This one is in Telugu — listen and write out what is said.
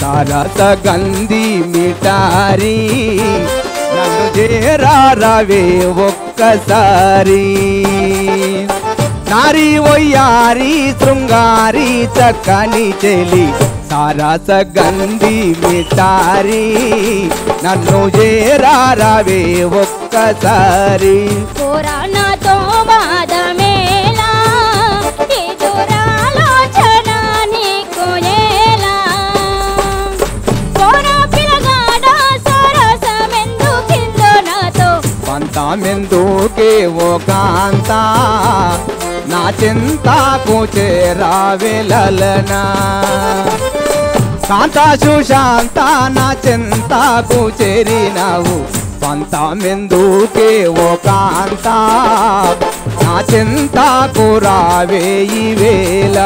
సరస గంధి మిటారి నన్ను చేరారవే ఒక్కసారి నారీ వయ్యారి శృంగారి చక్కని చెలి సరస గంధి మిటారి నన్ను చేరారవే ఒక్కసారి పురాణతో బాధమేలా ఎదురాలోచన నీకు ఎలా పోరా పిలగాడ సరసమెందుకిందో నాతో పంతమెందుకే ఓ కాంత నా చింతకు చేరావెలనా కాంత సుశాంత నా చింతకు చేరినావు పంతమెందుకే ఓ కాంత నా చింతకు రావే ఈ వేళ